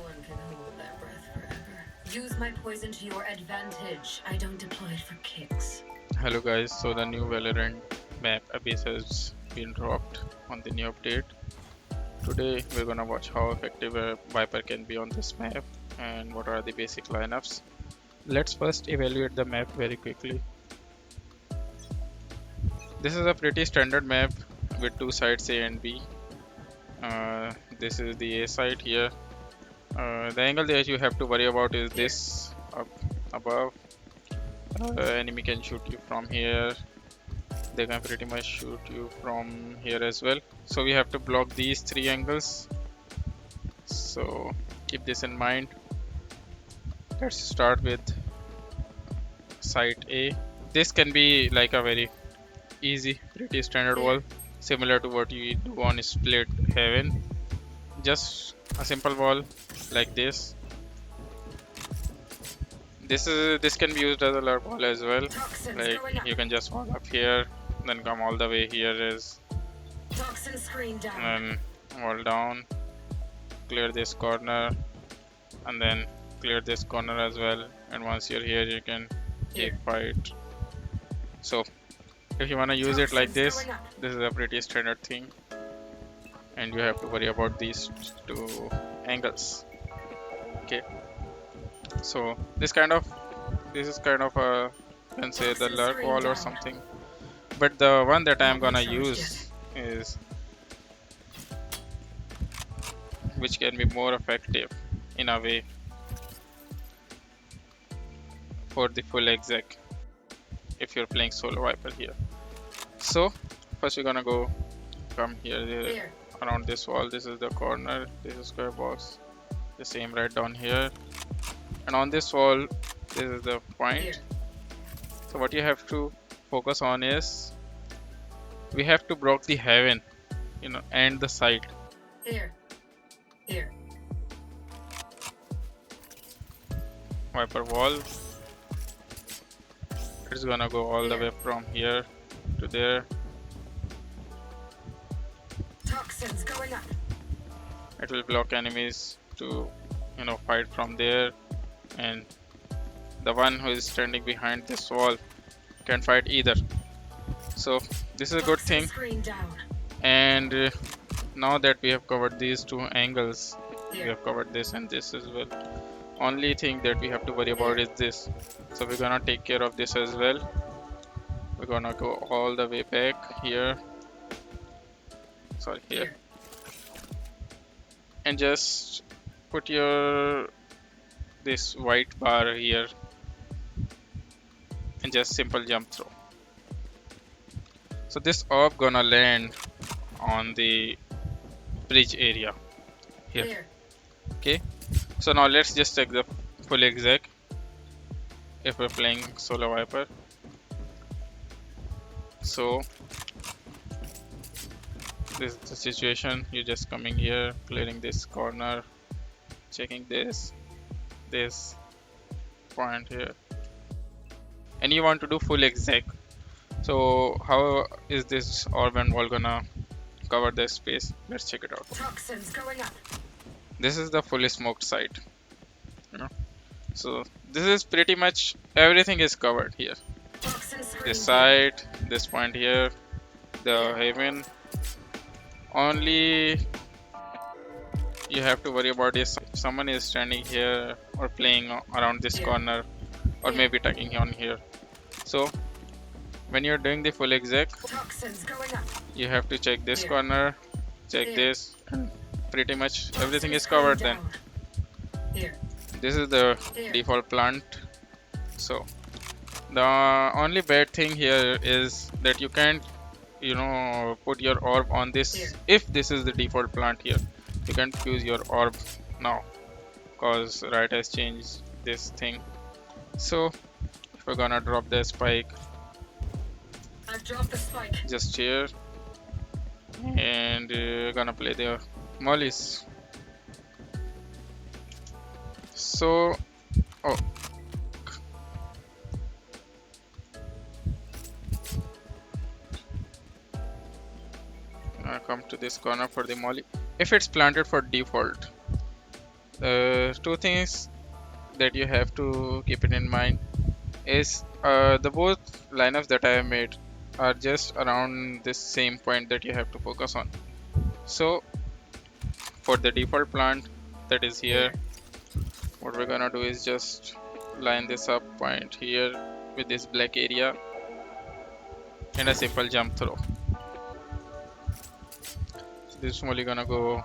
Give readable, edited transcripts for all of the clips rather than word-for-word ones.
one can hold their breath forever. Use my poison to your advantage. I don't deploy it for kicks. Hello guys, so the new Valorant map Abyss has been dropped on the new update. Today we're gonna watch how effective a Viper can be on this map and what are the basic lineups. Let's first evaluate the map very quickly. This is a pretty standard map with two sides A and B. This is the A side here. The angle that you have to worry about is this up above. Enemy can shoot you from here. They can pretty much shoot you from here as well. So we have to block these three angles. So keep this in mind. Let's start with site A. This can be like a very easy, pretty standard wall, similar to what you do on split heaven. Just a simple wall like this. This can be used as a lurk wall as well. Like you can just wall up here, then come all the way here is, and wall down, clear this corner, and then clear this corner as well. And once you're here, you can take fight. So if you want to use it like this is a pretty standard thing, and you have to worry about these two angles. Okay, so this is kind of a, you can say, the lurk wall or something, but the one that I'm gonna use is, which can be more effective in a way for the full exec if you're playing solo Viper here. So first we're gonna come here around this wall. This is the corner, this is square box, the same right down here, and on this wall this is the point. So what you have to focus on is we have to block the heaven, and the side. Here. Viper wall, it's gonna go all the way from here to there. Toxins going up. It will block enemies to fight from there, and the one who is standing behind this wall can fight either. So this is a good thing. And now that we have covered these two angles, we have covered this and this as well. Only thing that we have to worry about is this. So we're gonna take care of this as well. We're gonna go all the way back here, here, and just put this white bar here and just simple jump through. So this orb gonna land on the bridge area here. Okay, so now let's just check the full exec if we're playing solo Viper. So this is the situation. You're just coming here, clearing this corner, checking this point here, and you want to do full exec. So how is this orb and wall gonna cover the space? Let's check it out. Toxins going up. This is the fully smoked site, so this is pretty much everything is covered here. This side, this point here, the haven. Only you have to worry about is if someone is standing here or playing around this corner, or maybe tucking on here. So when you're doing the full exec, you have to check this corner, check this, and pretty much everything is covered then. This is the default plant. So the only bad thing here is that you can't put your orb on this. If this is the default plant here, you can't fuse your orb now because Riot has changed this thing. So if we're gonna drop the spike, I've dropped the spike. just here, and gonna play the mollies. So come to this corner for the molly. If it's planted for default, two things that you have to keep it in mind is the both lineups that I have made are just around this same point that you have to focus on. So for the default plant that is here, what we're gonna do is just line this up point here with this black area and a simple jump throw. So this is only gonna go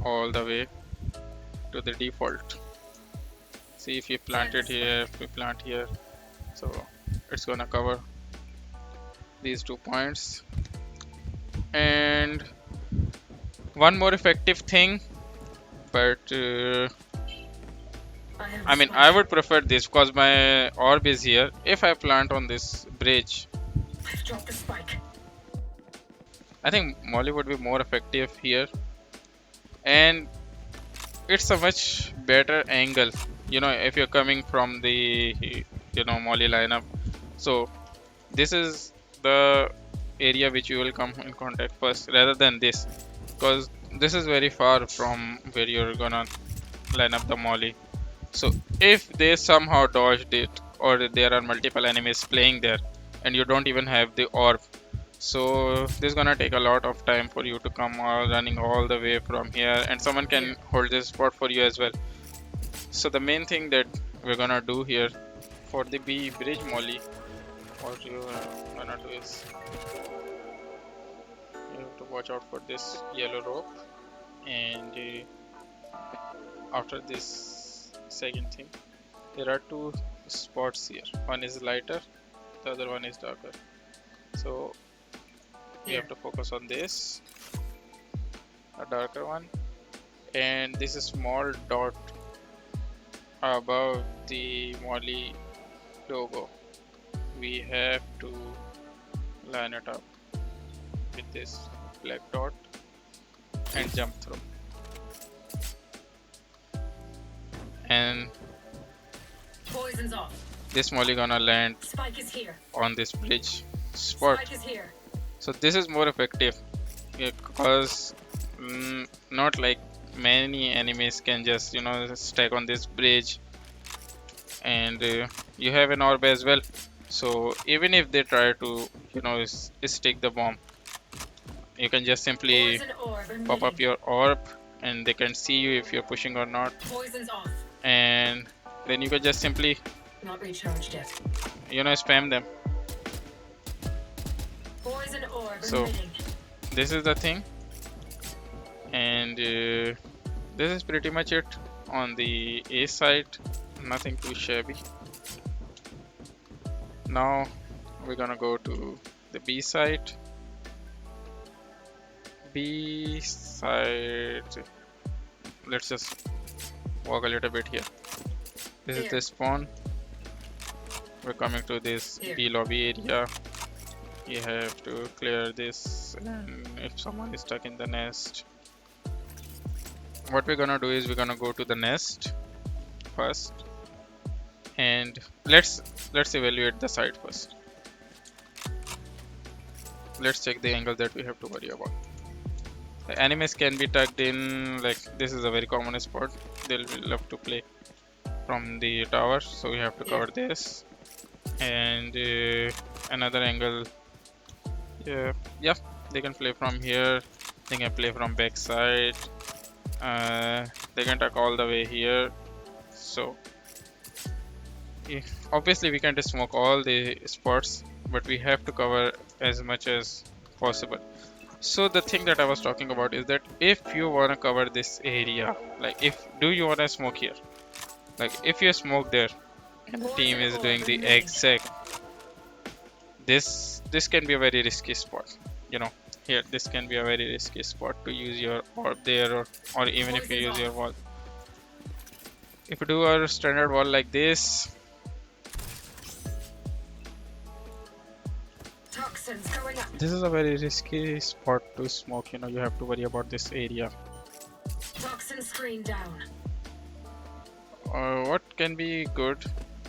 all the way to the default. See, if you plant it here, if we plant here, so it's gonna cover these 2 points. And one more effective thing, but I mean, I would prefer this because my orb is here. If I plant on this bridge, I've dropped the spike. I think molly would be more effective here, and it's a much better angle, you know, if you're coming from the, you know, molly lineup. So this is the area which you will come in contact first rather than this, because this is very far from where you're gonna line up the molly. So if they somehow dodged it, or there are multiple enemies playing there and you don't even have the orb, so this is gonna take a lot of time for you to come running all the way from here, and someone can hold this spot for you as well. So the main thing that we're gonna do here for the B bridge molly, what you're gonna do is you have to watch out for this yellow rope, and after this second thing, there are 2 spots here. One is lighter, the other one is darker. So you have to focus on this, a darker one, and this is small dot above the molly logo. We have to line it up with this black dot and jump through, and Poison's off. this molly gonna land Spike is here. on this bridge spot. Spike is here. So this is more effective because not like many enemies can just, you know, stack on this bridge, and you have an orb as well. So even if they try to, you know, stick the bomb, you can just simply Poison orb pop up your orb and they can see you if you're pushing or not, Poison's off. and then you can just simply, Not recharged yet. you know, spam them. Poison orb So emitting. this is the thing, and this is pretty much it on the A side. Nothing too shabby. Now we're gonna go to the B side. B side, let's just walk a little bit here. This is the spawn. We're coming to this B lobby area. You have to clear this, and if someone is stuck in the nest, what we're gonna do is we're gonna go to the nest first, and let's evaluate the site first. Let's check the angle that we have to worry about. The enemies can be tucked in, like this is a very common spot. They'll love to play from the tower, so we have to cover this, and another angle. Yeah, they can play from here, they can play from back side, they can tuck all the way here. So obviously we can't smoke all the spots, but we have to cover as much as possible. So the thing that I was talking about is that if you want to cover this area, like do you want to smoke here, like if you smoke there and the team is doing the exact, this can be a very risky spot, you know. Here, this can be a very risky spot to use your orb there, or even if you use your wall. If you do a standard wall like this, Toxins going up. this is a very risky spot to smoke, you know. You have to worry about this area. Toxin screen down. What can be good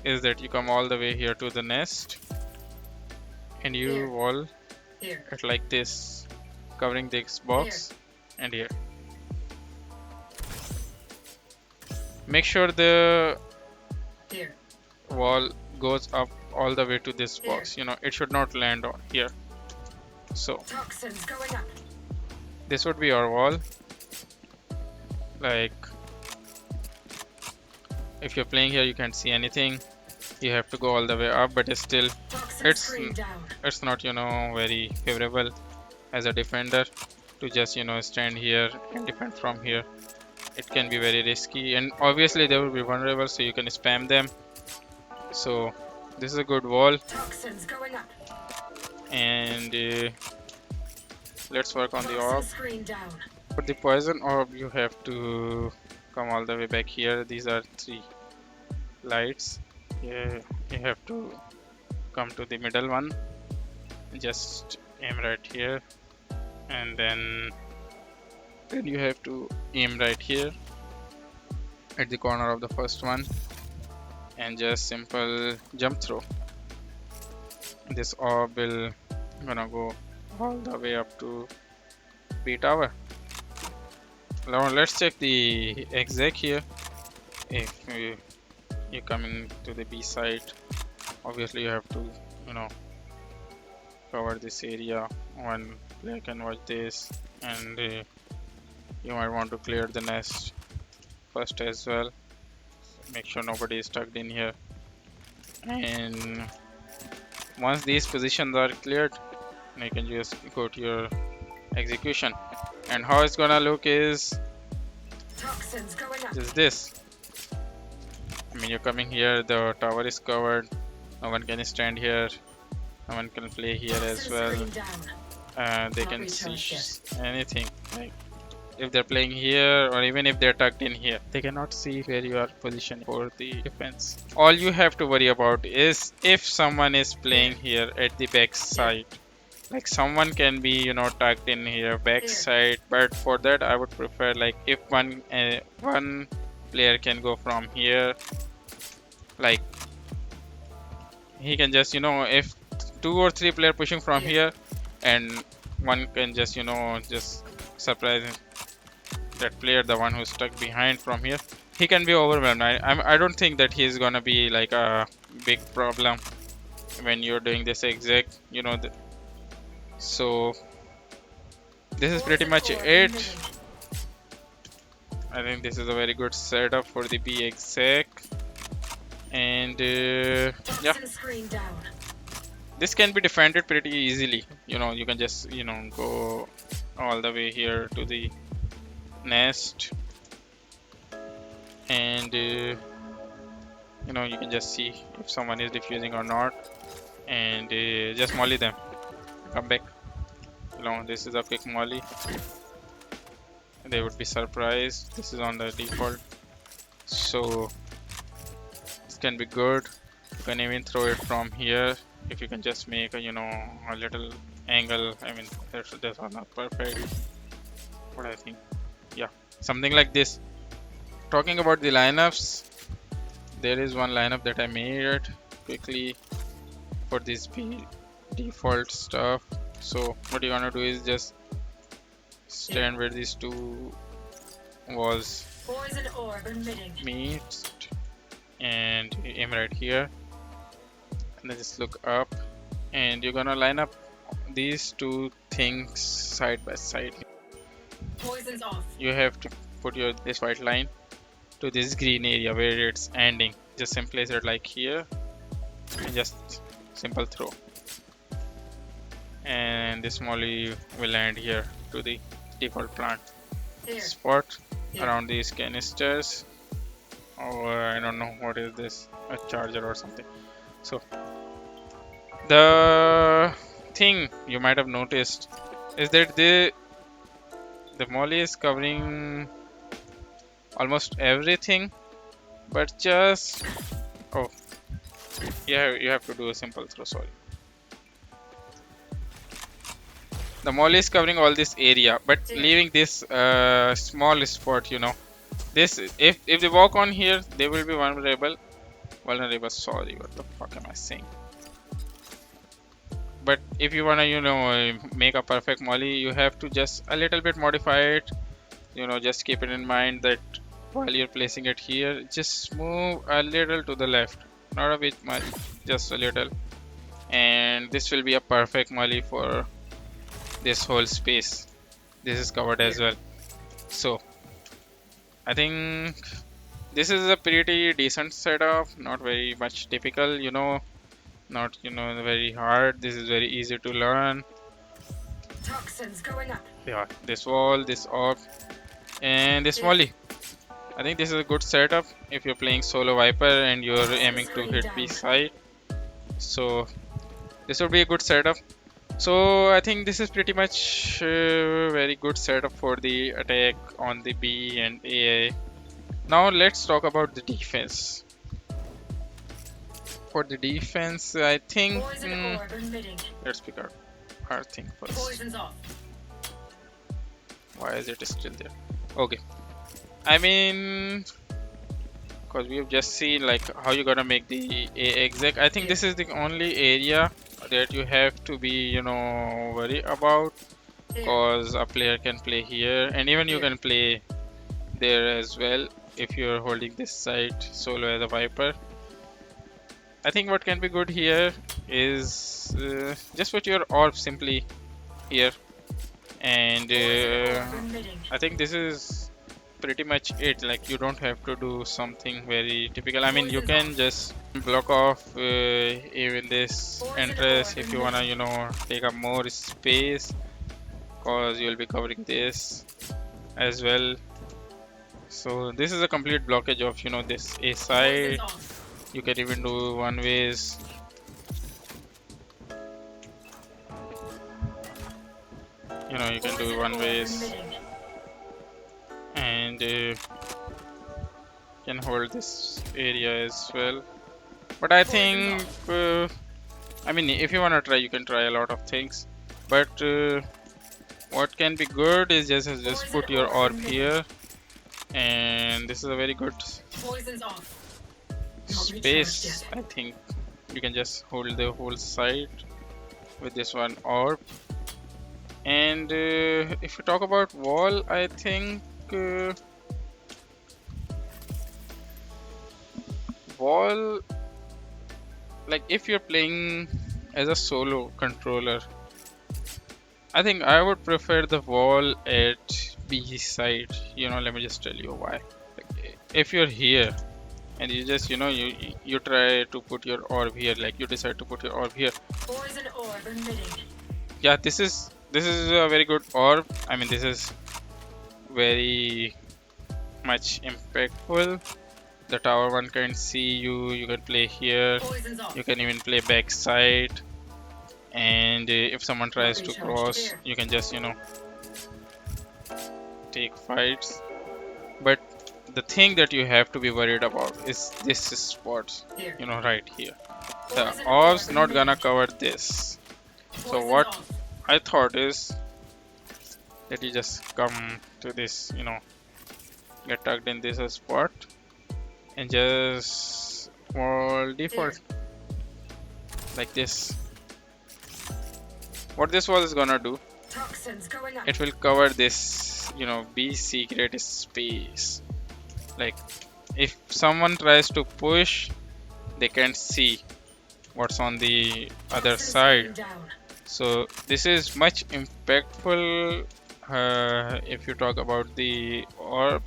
is that you come all the way here to the nest and you Here. wall Here. it like this, covering this box and here. Make sure the Here. wall goes up all the way to this box. You know, it should not land on here. So Toxins going up. this would be our wall. Like, if you're playing here, you can't see anything. You have to go all the way up, but it's still, Toxin screen down. it's not, you know, very favorable as a defender to just, you know, stand here and defend from here. It can be very risky, and obviously they will be vulnerable, so you can spam them. So this is a good wall, Toxins going up. and let's work on the Toxin orb. screen down. For the poison orb, you have to come all the way back here. These are 3 lights. Yeah, you have to come to the middle one. Just aim right here, and then you have to aim right here at the corner of the first one, and just simple jump throw. This orb will gonna go all the way up to B tower. Now let's check the exec here. If you're coming to the B side, obviously you have to, you know, cover this area. One player can watch this, and you might want to clear the nest first as well. Make sure nobody is tucked in here, and once these positions are cleared, you can just go to your execution. And how it's gonna look is Toxins going up. just this. I mean, you're coming here, the tower is covered, no one can stand here, no one can play here as Toxin well. screen down. They Not can see recharged anything. Like, if they're playing here, or even if they're tucked in here, they cannot see where you are positioned for the defense. All you have to worry about is if someone is playing here at the back side. Like, someone can be, you know, tucked in here back side, but for that I would prefer, like, if one player can go from here, like, he can just, you know, if 2 or 3 player pushing from here, and one can just, you know, just surprise that player, the one who's stuck behind from here, he can be overwhelmed. I don't think that he's gonna be like a big problem when you're doing this exec, you know. So this is pretty much it. I think this is a very good setup for the B exec, and yeah, Toxin screen down. this can be defended pretty easily. You know, you can just, you know, go all the way here to the nest, and you know, you can just see if someone is defusing or not, and just molly them. Come back. You know, this is a quick molly. They would be surprised. This is on the default, so this can be good. You can even throw it from here if you can just make a, you know, a little angle. I mean, that's not perfect, but I think, yeah, something like this. Talking about the lineups, there is one lineup that I made quickly for this default stuff. So what you're gonna do is just stand where these 2 walls Poison orb emitting. meet, and aim right here, and then just look up, and you're gonna line up these 2 things side by side. Poison's off. You have to put this white line to this green area where it's ending. Just simply place it like here, and just simple throw, and this molly will land here to the default plant spot around these canisters, or I don't know what is this, a charger or something. So the thing you might have noticed is that the molly is covering almost everything, but just you have to do a simple throw. Sorry, the molly is covering all this area, but leaving this small spot. You know, this if they walk on here, they will be vulnerable. Sorry, what the fuck am I saying? But if you wanna, make a perfect molly, you have to just a little bit modify it. Just keep it in mind that while you're placing it here, just move a little to the left, not a bit much, just a little, and this will be a perfect molly for this whole space. This is covered as well. So I think this is a pretty decent setup, not very much typical, not very hard. This is very easy to learn. Toxins going up. Yeah, this wall, this orb, and this volley. I think this is a good setup if you're playing solo Viper and you're aiming to hit B side. So this would be a good setup. So I think this is pretty much very good setup for the attack on the B and A. Now let's talk about the defense. For the defense, I think let's pick out our thing first. Why is it still there? Okay. I mean, because we've just seen like how you're gonna make the A exec. I think this is the only area that you have to be, worry about, because a player can play here and even you can play there as well if you're holding this side solo as a Viper. I think what can be good here is just put your orb simply here, and I think this is pretty much it. Like, you don't have to do something very typical. I mean, you can just block off even this entrance if you wanna, take up more space, because you'll be covering this as well. So this is a complete blockage of this A side. You can even do one ways. You can do one ways, and can hold this area as well. But I think I mean, if you want to try, you can try a lot of things, but what can be good is just put your orb here, and this is a very good space. I think you can just hold the whole side with this one orb. And if you talk about wall, I think wall, like if you're playing as a solo controller, I think I would prefer the wall at B side. Let me just tell you why. Like, if you're here and you just you try to put your orb here, like you decide to put your orb here. Yeah, this is a very good orb. I mean, this is very much impactful. The tower one can see you. You can play here. You can even play backside. And if someone tries to cross, you can just take fights. But the thing that you have to be worried about is this spot, right here. The orb's not gonna cover this. So what I thought is that you just come to this, get tucked in this spot and just wall default like this. What this wall is gonna do, it will cover this, B secret space. Like, if someone tries to push, they can't see what's on the other side. So this is much impactful if you talk about the orb.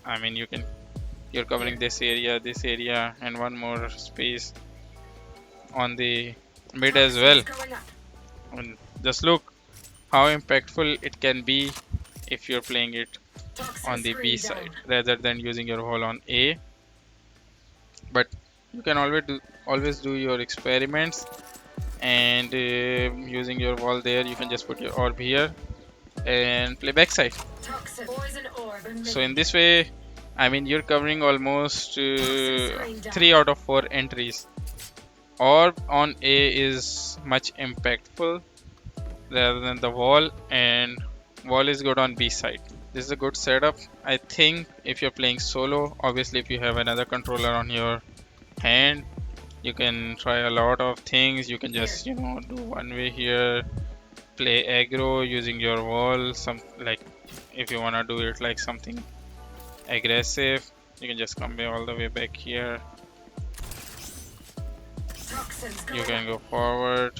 I mean, you're covering this area, and one more space on the mid as well. And just look how impactful it can be if you're playing it on the B side rather than using your wall on A. But you can always do your experiments, and using your wall there, you can just put your orb here and play backside. So in this way, I mean, you're covering almost 3 out of 4 entries. Orb on A is much impactful rather than the wall, and wall is good on B side. This is a good setup. I think if you're playing solo, obviously if you have another controller on your hand, You can try a lot of things. You can just, you know, do one way here, play aggro using your wall. Some like if you wanna do it like something aggressive, you can just come all the way back here. You can go forward,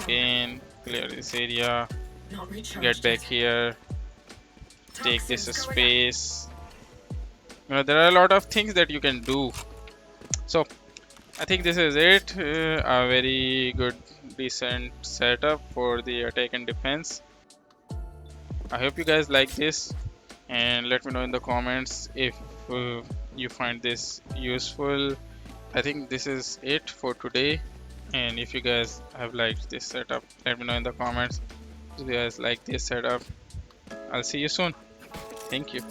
again, clear this area, get back here, take this space. You know, there are a lot of things that you can do. So I think this is it. A very good, decent setup for the attack and defense. I hope you guys like this, and let me know in the comments if you find this useful. I think this is it for today, and if you guys have liked this setup, let me know in the comments if you guys like this setup. I'll see you soon. Thank you.